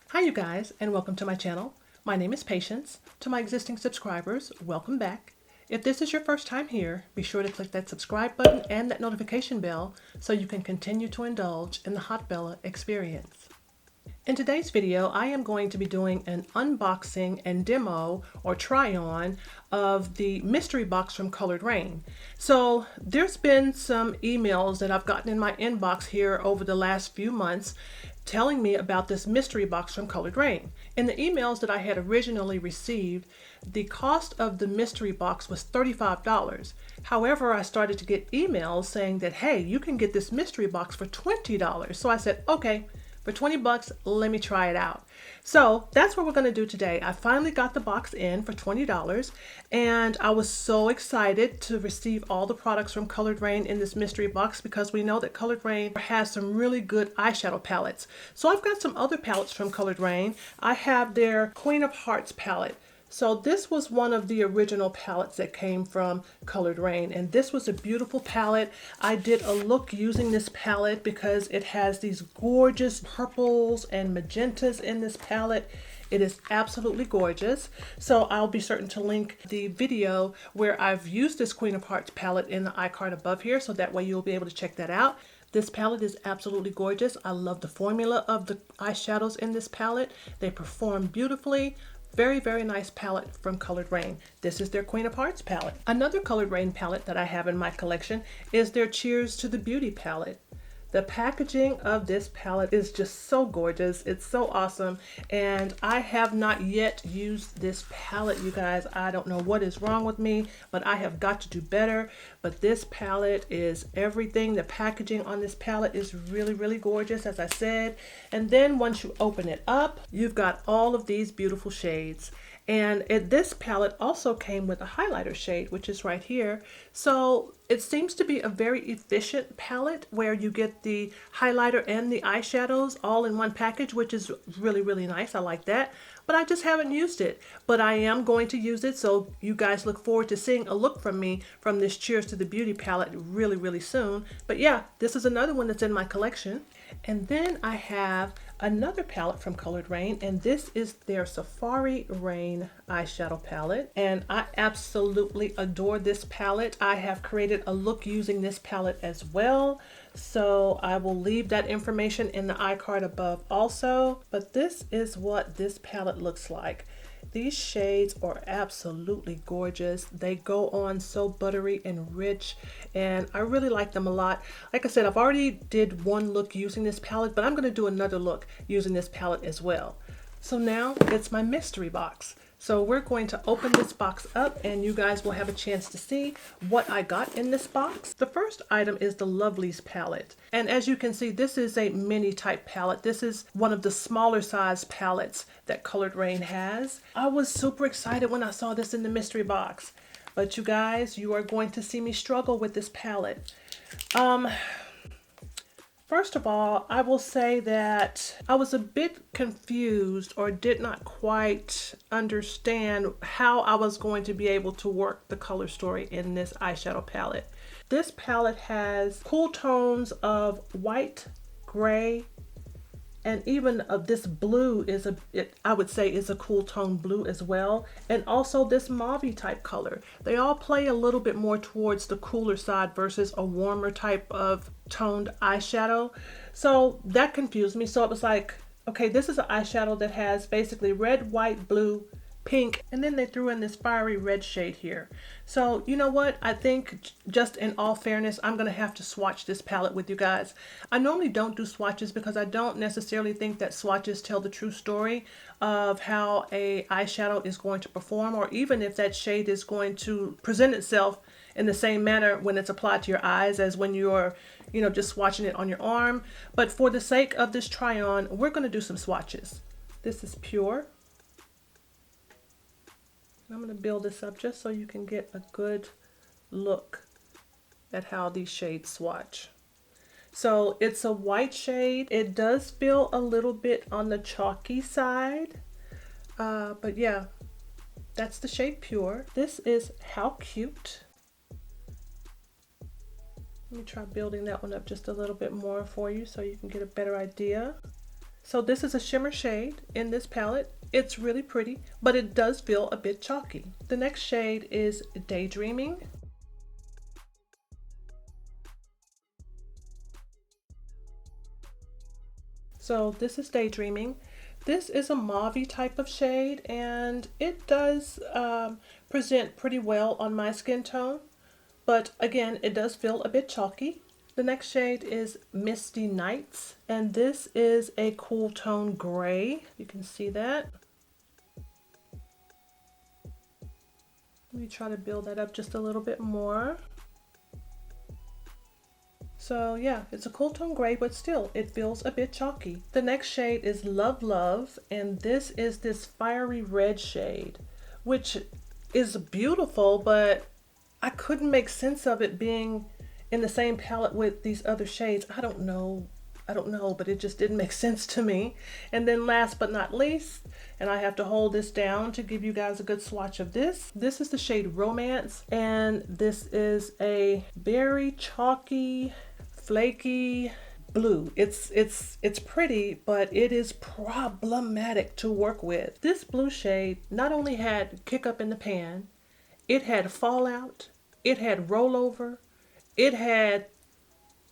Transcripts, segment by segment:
Hi you guys, and welcome to my channel. My name is Patience. To my existing subscribers, welcome back. If this is your first time here, be sure to click that subscribe button and that notification bell so you can continue to indulge in the Haute Bella experience. In today's video, I am going to be doing an unboxing and demo or try on of the mystery box from Colored Raine. So there's been some emails that I've gotten in my inbox here over the last few months telling me about this mystery box from Colored Raine. In the emails that I had originally received, the cost of the mystery box was $35. However, I started to get emails saying that, hey, you can get this mystery box for $20. So I said, okay, for 20 bucks, let me try it out. So that's what we're going to do today. I finally got the box in for $20 and I was so excited to receive all the products from Colored Raine in this mystery box because we know that Colored Raine has some really good eyeshadow palettes. So I've got some other palettes from Colored Raine. I have their Queen of Hearts palette. So this was one of the original palettes that came from Colored Raine, and this was a beautiful palette. I did a look using this palette because it has these gorgeous purples and magentas in this palette. It is absolutely gorgeous. So I'll be certain to link the video where I've used this Queen of Hearts palette in the iCard above here, so that way you'll be able to check that out. This palette is absolutely gorgeous. I love the formula of the eyeshadows in this palette. They perform beautifully. Very, very nice palette from Colored Raine. This is their Queen of Hearts palette. Another Colored Raine palette that I have in my collection is their Cheers to the Beauty palette. The packaging of this palette is just so gorgeous. It's so awesome. And I have not yet used this palette, you guys. I don't know what is wrong with me, but I have got to do better. But this palette is everything. The packaging on this palette is really, really gorgeous, as I said. And then once you open it up, you've got all of these beautiful shades. And this palette also came with a highlighter shade, which is right here. So it seems to be a very efficient palette where you get the highlighter and the eyeshadows all in one package, which is really, really nice. I like that. But I just haven't used it. But I am going to use it, so you guys look forward to seeing a look from me from this Cheers to the Beauty palette really, really soon. But yeah, this is another one that's in my collection. And then I have another palette from Colored Raine, and this is their Safari Rain eyeshadow palette. And I absolutely adore this palette. I have created a look using this palette as well. So I will leave that information in the iCard above also. But this is what this palette looks like. These shades are absolutely gorgeous. They go on so buttery and rich, and I really like them a lot. Like I said, I've already did one look using this palette, but I'm going to do another look using this palette as well. So now it's my mystery box. So we're going to open this box up and you guys will have a chance to see what I got in this box. The first item is the Lovelies palette. And as you can see, this is a mini type palette. This is one of the smaller size palettes that Colored Raine has. I was super excited when I saw this in the mystery box. But you guys, you are going to see me struggle with this palette. First of all, I will say that I was a bit confused or did not quite understand how I was going to be able to work the color story in this eyeshadow palette. This palette has cool tones of white, gray, and even this blue is I would say is a cool tone blue as well. And also this mauve type color. They all play a little bit more towards the cooler side versus a warmer type of toned eyeshadow. So that confused me. So it was like, okay, this is an eyeshadow that has basically red, white, blue, pink, and then they threw in this fiery red shade here. So you know what, I think just in all fairness, I'm gonna have to swatch this palette with you guys. I normally don't do swatches because I don't necessarily think that swatches tell the true story of how a eyeshadow is going to perform, or even if that shade is going to present itself in the same manner when it's applied to your eyes as when you're, you know, just swatching it on your arm. But for the sake of this try on, we're gonna do some swatches. This is Pure. I'm going to build this up just so you can get a good look at how these shades swatch. So it's a white shade. It does feel a little bit on the chalky side. But yeah, that's the shade Pure. This is How Cute. Let me try building that one up just a little bit more for you so you can get a better idea. So this is a shimmer shade in this palette. It's really pretty, but it does feel a bit chalky. The next shade is Daydreaming. So this is Daydreaming. This is a mauve type of shade, and it does present pretty well on my skin tone, but again, it does feel a bit chalky. The next shade is Misty Nights, and this is a cool tone gray. You can see that. Let me try to build that up just a little bit more. So yeah, it's a cool tone gray, but still, it feels a bit chalky. The next shade is Love Love, and this is this fiery red shade, which is beautiful, but I couldn't make sense of it being in the same palette with these other shades. I don't know, but it just didn't make sense to me. And then last but not least, and I have to hold this down to give you guys a good swatch of this. This is the shade Romance, and this is a very chalky, flaky blue. It's pretty, but it is problematic to work with. This blue shade not only had kick up in the pan, it had fallout, it had rollover, it had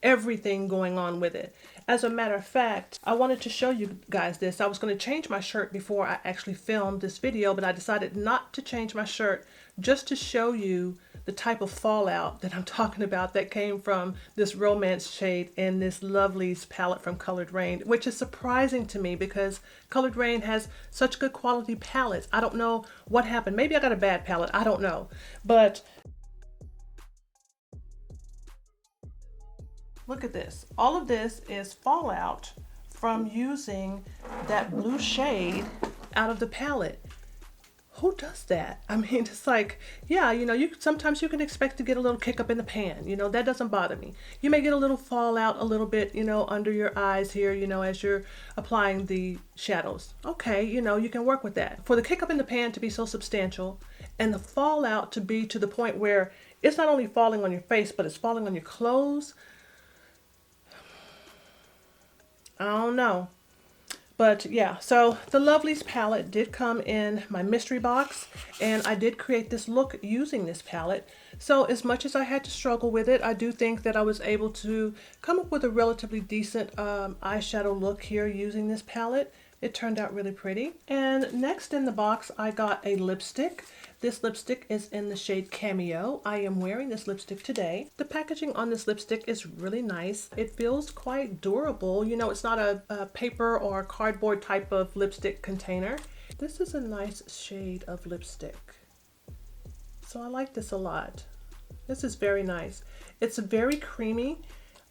everything going on with it. As a matter of fact, I wanted to show you guys this. I was going to change my shirt before I actually filmed this video, but I decided not to change my shirt just to show you the type of fallout that I'm talking about that came from this Romance shade in this Lovelyz palette from Colored Raine, which is surprising to me because Colored Raine has such good quality palettes. I don't know what happened. Maybe I got a bad palette. I don't know. But look at this. All of this is fallout from using that blue shade out of the palette. Who does that? I mean, it's like, yeah, you know, sometimes you can expect to get a little kick up in the pan. You know, that doesn't bother me. You may get a little fallout a little bit, you know, under your eyes here, you know, as you're applying the shadows. Okay, you know, you can work with that. For the kick up in the pan to be so substantial and the fallout to be to the point where it's not only falling on your face, but it's falling on your clothes. I don't know. But yeah, so the Lovelyz palette did come in my mystery box, and I did create this look using this palette. So as much as I had to struggle with it, I do think that I was able to come up with a relatively decent eyeshadow look here using this palette. It turned out really pretty. And next in the box, I got a lipstick. This lipstick is in the shade Cameo. I am wearing this lipstick today. The packaging on this lipstick is really nice. It feels quite durable. You know, it's not a paper or cardboard type of lipstick container. This is a nice shade of lipstick. So I like this a lot. This is very nice. It's very creamy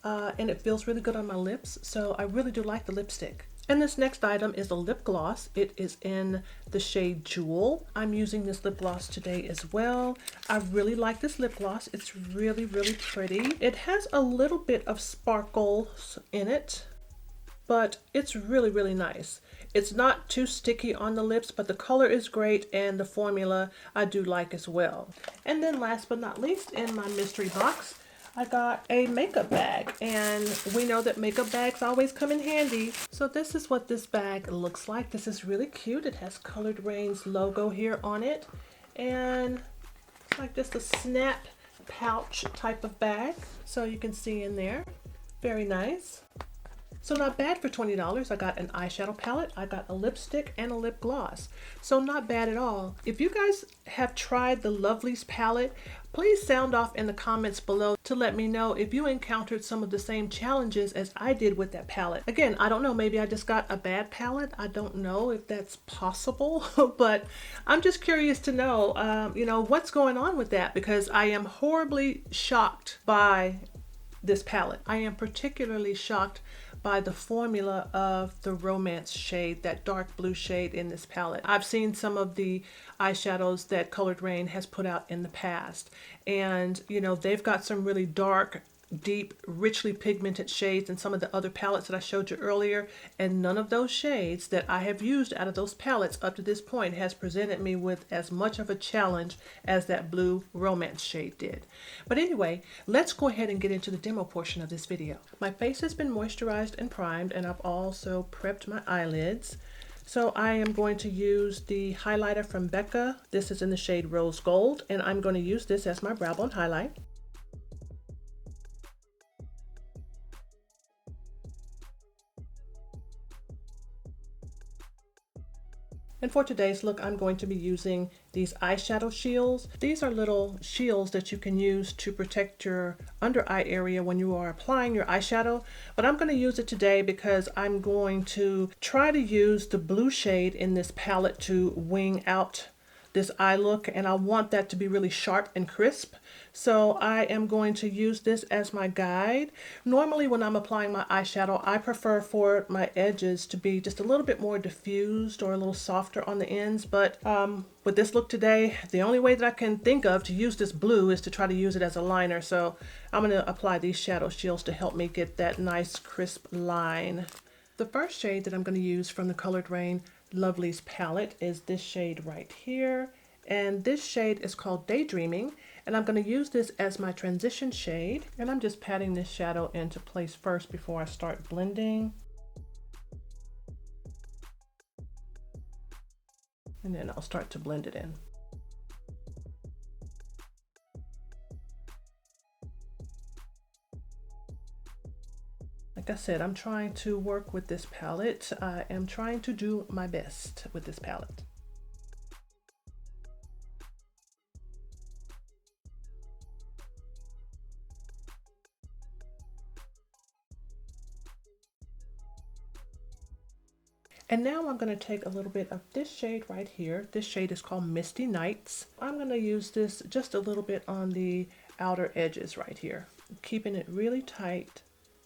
and it feels really good on my lips. So I really do like the lipstick. And this next item is a lip gloss. It is in the shade Jewel. I'm using this lip gloss today as well. I really like this lip gloss. It's really, really pretty. It has a little bit of sparkles in it, but it's really, really nice. It's not too sticky on the lips, but the color is great and the formula I do like as well. And then last but not least, in my mystery box, I got a makeup bag, and we know that makeup bags always come in handy. So this is what this bag looks like. This is really cute. It has Colored Raine's logo here on it, and it's like just a snap pouch type of bag. So you can see in there, very nice. So not bad for $20. I got an eyeshadow palette, I got a lipstick, and a lip gloss. So not bad at all. If you guys have tried the Lovelyz palette, please sound off in the comments below to let me know if you encountered some of the same challenges as I did with that palette. Again, I don't know, maybe I just got a bad palette. I don't know if that's possible, but I'm just curious to know, you know, what's going on with that, because I am horribly shocked by this palette. I am particularly shocked by the formula of the Romance shade, that dark blue shade in this palette. I've seen some of the eyeshadows that Colored Raine has put out in the past, and you know, they've got some really dark deep, richly pigmented shades in some of the other palettes that I showed you earlier, and none of those shades that I have used out of those palettes up to this point has presented me with as much of a challenge as that blue romance shade did. But anyway, let's go ahead and get into the demo portion of this video. My face has been moisturized and primed, and I've also prepped my eyelids. So I am going to use the highlighter from Becca. This is in the shade Rose Gold, and I'm going to use this as my brow bone highlight. And for today's look, I'm going to be using these eyeshadow shields. These are little shields that you can use to protect your under eye area when you are applying your eyeshadow. But I'm going to use it today because I'm going to try to use the blue shade in this palette to wing out this eye look, and I want that to be really sharp and crisp. So I am going to use this as my guide. Normally when I'm applying my eyeshadow, I prefer for my edges to be just a little bit more diffused or a little softer on the ends, but with this look today, the only way that I can think of to use this blue is to try to use it as a liner. So I'm going to apply these shadow shields to help me get that nice crisp line. The first shade that I'm going to use from the Colored Raine Lovelies palette is this shade right here, and this shade is called Daydreaming, and I'm going to use this as my transition shade, and I'm just patting this shadow into place first before I start blending, and then I'll start to blend it in. Like I said, I'm trying to work with this palette. I am trying to do my best with this palette. And now I'm going to take a little bit of this shade right here. This shade is called Misty Nights. I'm going to use this just a little bit on the outer edges right here, keeping it really tight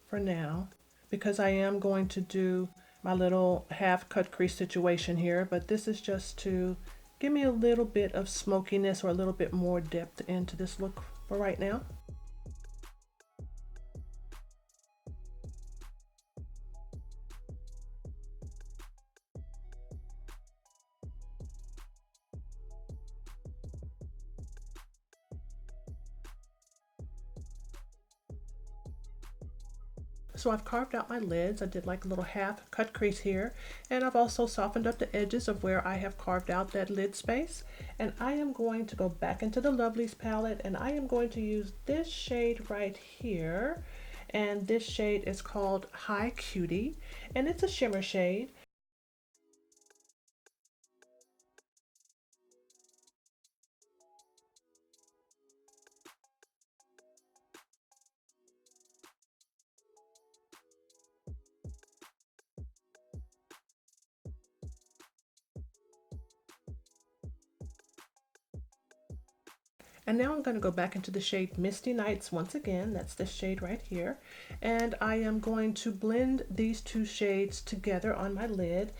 for now, because I am going to do my little half cut crease situation here, but this is just to give me a little bit of smokiness or a little bit more depth into this look for right now. So I've carved out my lids. I did like a little half cut crease here, and I've also softened up the edges of where I have carved out that lid space. And I am going to go back into the Lovelies palette, and I am going to use this shade right here, and this shade is called Hi Cutie, and it's a shimmer shade. And now I'm going to go back into the shade Misty Nights once again. That's this shade right here. And I am going to blend these two shades together on my lid.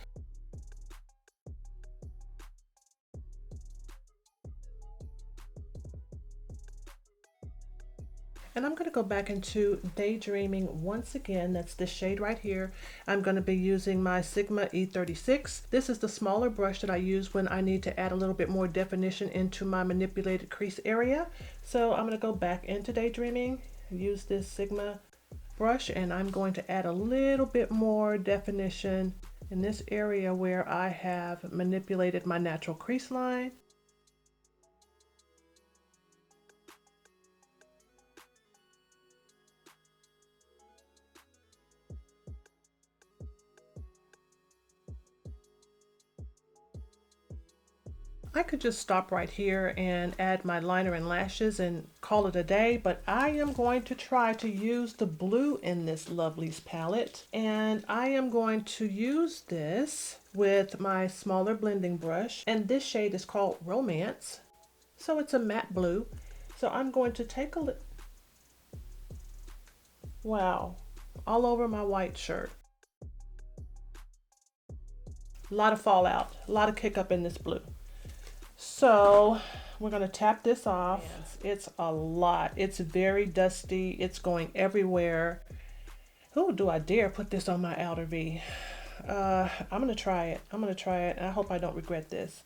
And I'm going to go back into Daydreaming once again. That's this shade right here. I'm going to be using my Sigma E36. This is the smaller brush that I use when I need to add a little bit more definition into my manipulated crease area. So I'm going to go back into Daydreaming, use this Sigma brush, and I'm going to add a little bit more definition in this area where I have manipulated my natural crease line. I could just stop right here and add my liner and lashes and call it a day, but I am going to try to use the blue in this Lovelies palette, and I am going to use this with my smaller blending brush, and this shade is called Romance, so it's a matte blue. So I'm going to take a look. Wow, all over my white shirt. A lot of fallout, a lot of kick up in this blue. So we're going to tap this off. It's a lot. It's very dusty. It's going everywhere. Who do I dare put this on my outer V? I'm going to try it. I'm going to try it. And I hope I don't regret this.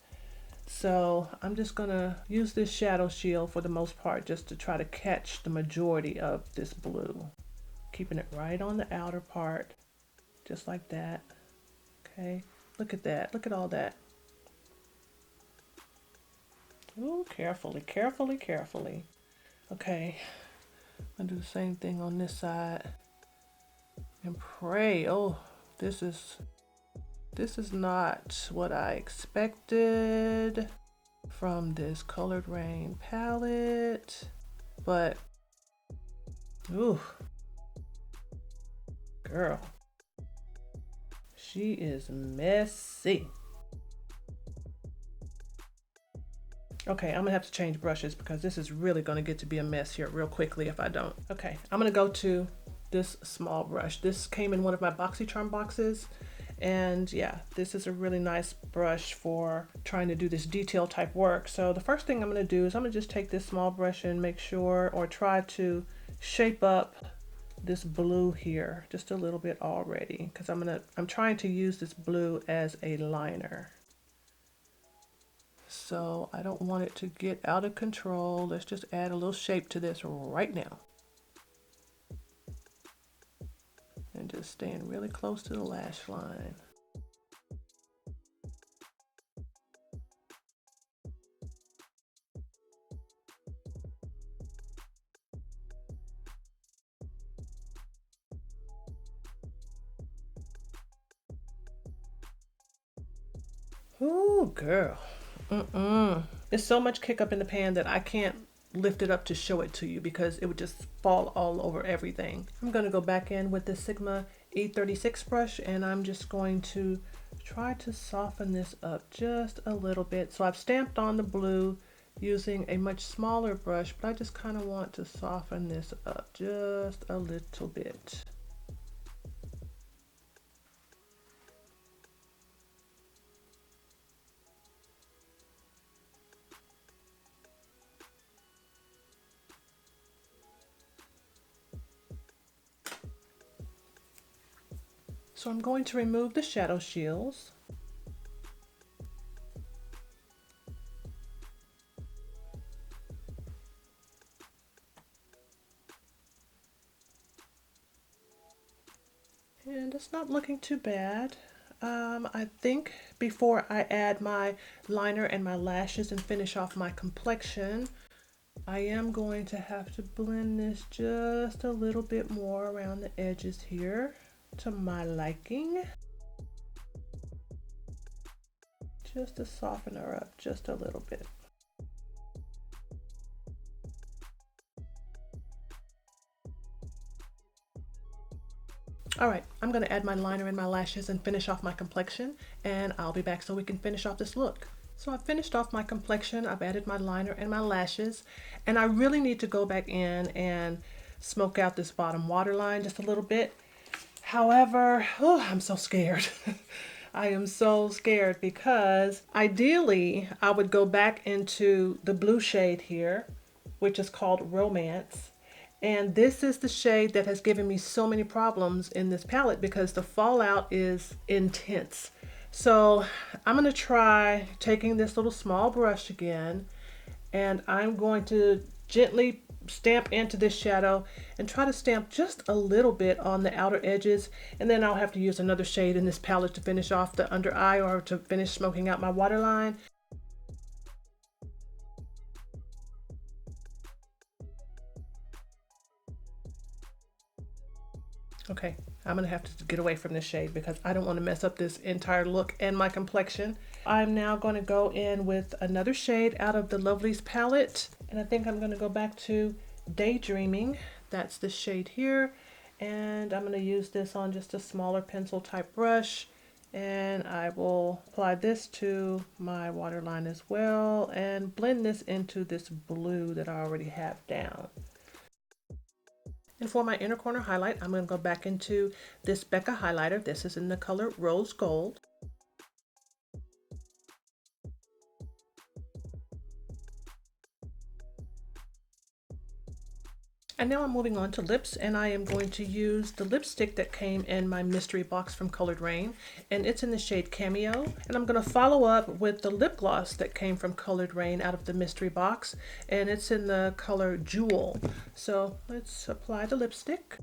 So I'm just going to use this shadow shield for the most part, just to try to catch the majority of this blue. Keeping it right on the outer part, just like that. Okay, look at that. Look at all that. Ooh, carefully, carefully, carefully. Okay, I'm gonna do the same thing on this side and pray. Oh, this is not what I expected from this Colored Raine palette, but ooh, girl, she is messy. Okay, I'm gonna have to change brushes because this is really gonna get to be a mess here real quickly if I don't. Okay, I'm gonna go to this small brush. This came in one of my BoxyCharm boxes. And yeah, this is a really nice brush for trying to do this detail type work. So the first thing I'm gonna do is I'm gonna just take this small brush and make sure, or try to shape up this blue here just a little bit already, because I'm trying to use this blue as a liner. So I don't want it to get out of control. Let's just add a little shape to this right now. And just staying really close to the lash line. Ooh, girl. There's so much kick up in the pan that I can't lift it up to show it to you because it would just fall all over everything. I'm going to go back in with the Sigma E36 brush, and I'm just going to try to soften this up just a little bit. So I've stamped on the blue using a much smaller brush, but I just kind of want to soften this up just a little bit. So I'm going to remove the shadow shields. And it's not looking too bad. I think before I add my liner and my lashes and finish off my complexion, I am going to have to blend this just a little bit more around the edges here to my liking. Just to soften her up just a little bit. All right, I'm gonna add my liner and my lashes and finish off my complexion, and I'll be back so we can finish off this look. So I've finished off my complexion, I've added my liner and my lashes, and I really need to go back in and smoke out this bottom waterline just a little bit. However, I'm so scared. I am so scared because ideally I would go back into the blue shade here, which is called Romance. And this is the shade that has given me so many problems in this palette because the fallout is intense. So I'm going to try taking this little small brush again, and I'm going to gently stamp into this shadow and try to stamp just a little bit on the outer edges, and then I'll have to use another shade in this palette to finish off the under eye or to finish smoking out my waterline. Okay, I'm gonna have to get away from this shade because I don't want to mess up this entire look and my complexion. I'm now going to go in with another shade out of the Lovelies palette, and I think I'm going to go back to Daydreaming. That's the shade here, and I'm going to use this on just a smaller pencil type brush, and I will apply this to my waterline as well and blend this into this blue that I already have down. And for my inner corner highlight, I'm going to go back into this Becca highlighter. This is in the color Rose Gold. And now I'm moving on to lips, and I am going to use the lipstick that came in my mystery box from Colored Raine, and it's in the shade Cameo. And I'm going to follow up with the lip gloss that came from Colored Raine out of the mystery box, and it's in the color Jewel. So let's apply the lipstick.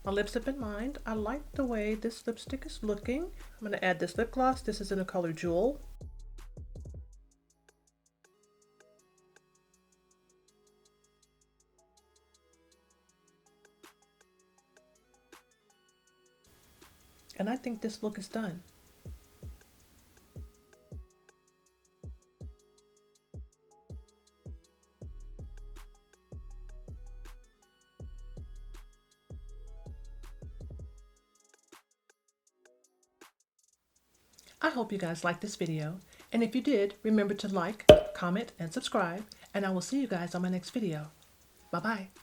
My lips have been lined. I like the way this lipstick is looking. I'm going to add this lip gloss. This is in the color Jewel. And I think this look is done. I hope you guys liked this video, and if you did, remember to like, comment, and subscribe, and I will see you guys on my next video. Bye-bye.